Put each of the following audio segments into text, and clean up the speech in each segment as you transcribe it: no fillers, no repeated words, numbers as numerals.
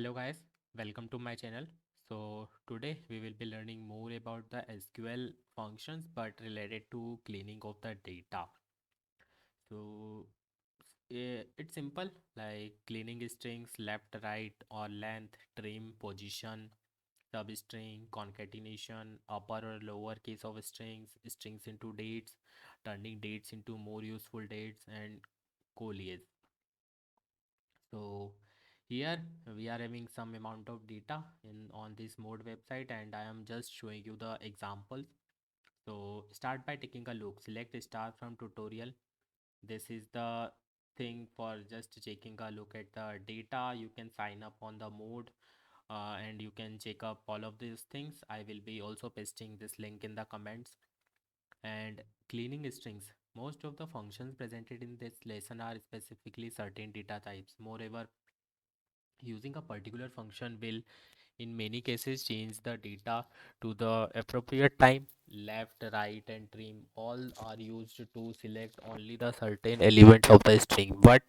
Hello guys, welcome to my channel. So today we will be learning more about the SQL functions but related to cleaning of the data. So it's simple like cleaning strings left, right or length, trim, position, substring, concatenation, upper or lower case of strings into dates, turning dates into more useful dates and coalias. So here we are having some amount of data in on this mode website and I am just showing you the examples. So start by taking a look, select star from tutorial. This is the thing for just taking a look at the data. You can sign up on the mode and you can check up all of these things. I will be also pasting this link in the comments. And cleaning strings, most of the functions presented in this lesson are specifically certain data types. Moreover, using a particular function will in many cases change the data to the appropriate time. Left, right and trim all are used to select only the certain elements of the string, but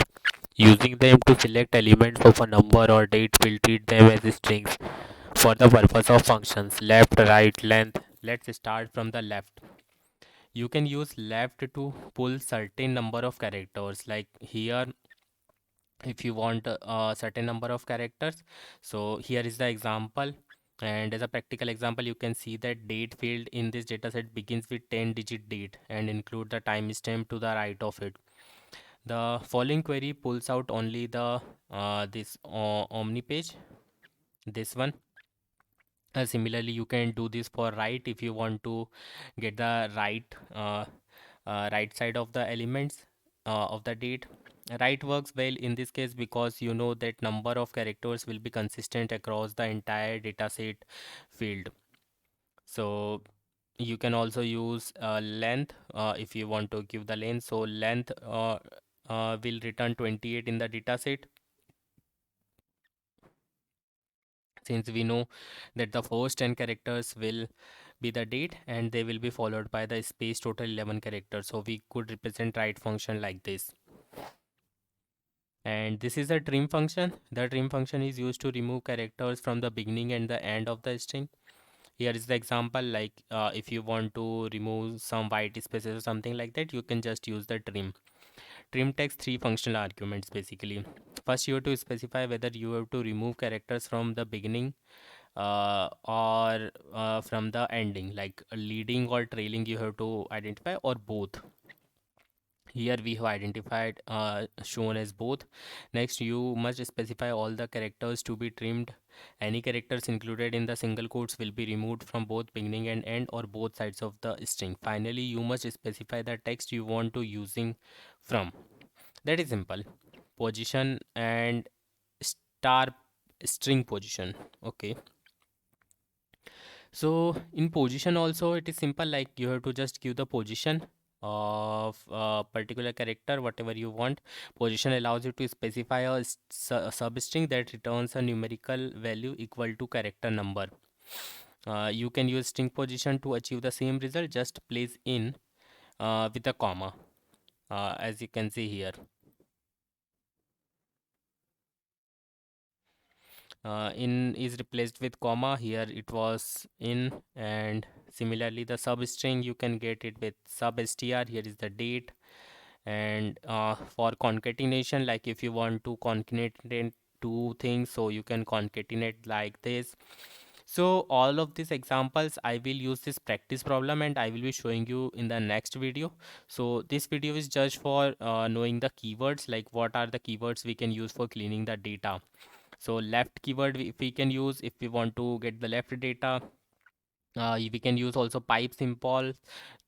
using them to select elements of a number or date will treat them as strings for the purpose of functions. Left, right, length. Let's start from the left. You can use left to pull certain number of characters, like here if you want a certain number of characters. So here is the example, and as a practical example you can see that date field in this dataset begins with 10-digit date and include the timestamp to the right of it. The following query pulls out only the this omni page, this one. Similarly you can do this for right if you want to get the right side of the elements of the date. Right works well in this case because you know that number of characters will be consistent across the entire dataset field. So you can also use length if you want to give the length. So length will return 28 in the dataset, since we know that the first 10 characters will be the date and they will be followed by the space total 11 characters. So we could represent right function like this. And this is a trim function. The trim function is used to remove characters from the beginning and the end of the string. Here is the example, like if you want to remove some white spaces or something like that, you can just use the trim. Trim takes three functional arguments basically. First you have to specify whether you have to remove characters from the beginning or from the ending, like leading or trailing you have to identify, or both. Here we have identified shown as both. Next you must specify all the characters to be trimmed. Any characters included in the single quotes will be removed from both beginning and end or both sides of the string. Finally you must specify the text you want to using from. That is simple. Position and star string position. Okay, so in position also it is simple, like you have to just give the position of a particular character whatever you want. Position allows you to specify a substring that returns a numerical value equal to character number. You can use string position to achieve the same result, just place in with a comma, as you can see here. In is replaced with comma, here it was in. And similarly the substring you can get it with substr, here is the date. And for concatenation, like if you want to concatenate two things, so you can concatenate like this. So all of these examples I will use this practice problem and I will be showing you in the next video. So this video is just for knowing the keywords, like what are the keywords we can use for cleaning the data. So left keyword if we can use if we want to get the left data. We can use also pipe symbol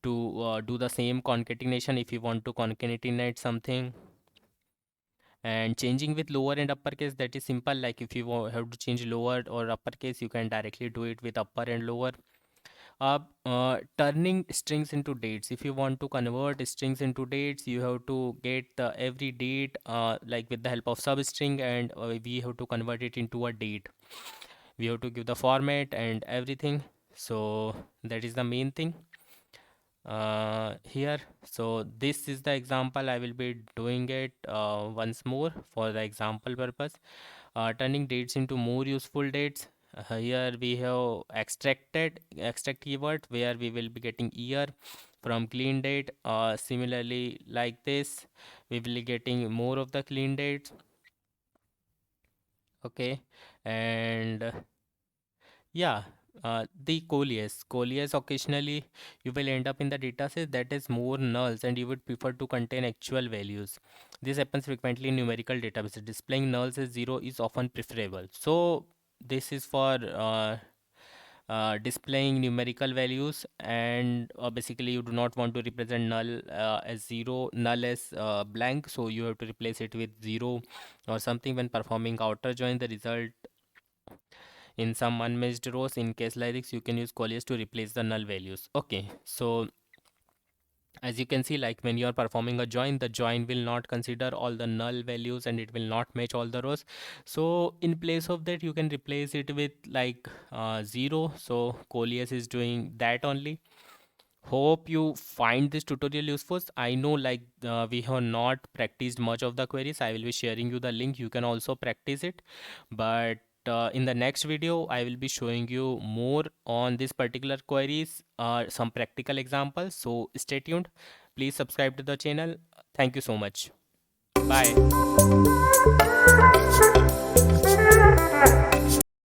to do the same concatenation if you want to concatenate something. And changing with lower and uppercase, that is simple, like if you have to change lower or uppercase, you can directly do it with upper and lower. Turning strings into dates, if you want to convert strings into dates, you have to get the every date like with the help of substring, and we have to convert it into a date. We have to give the format and everything. So that is the main thing here. So this is the example, I will be doing it once more for the example purpose. turning dates into more useful dates. Here we have extract keyword where we will be getting year from clean date. Similarly, like this, we will be getting more of the clean dates. Okay, and yeah, the coleus occasionally you will end up in the data set that is more nulls and you would prefer to contain actual values. This happens frequently in numerical databases. Displaying nulls as zero is often preferable. So this is for displaying numerical values, and basically you do not want to represent null as zero, null as blank, so you have to replace it with zero or something when performing outer join the result in some unmatched rows. In case like this, you can use coleus to replace the null values. Okay, so as you can see, like when you are performing a join, the join will not consider all the null values and it will not match all the rows. So in place of that, you can replace it with like 0. So coleus is doing that only. Hope you find this tutorial useful. I know like we have not practiced much of the queries. I will be sharing you the link. You can also practice it. But in the next video, I will be showing you more on this particular queries, some practical examples. So stay tuned. Please subscribe to the channel. Thank you so much. Bye.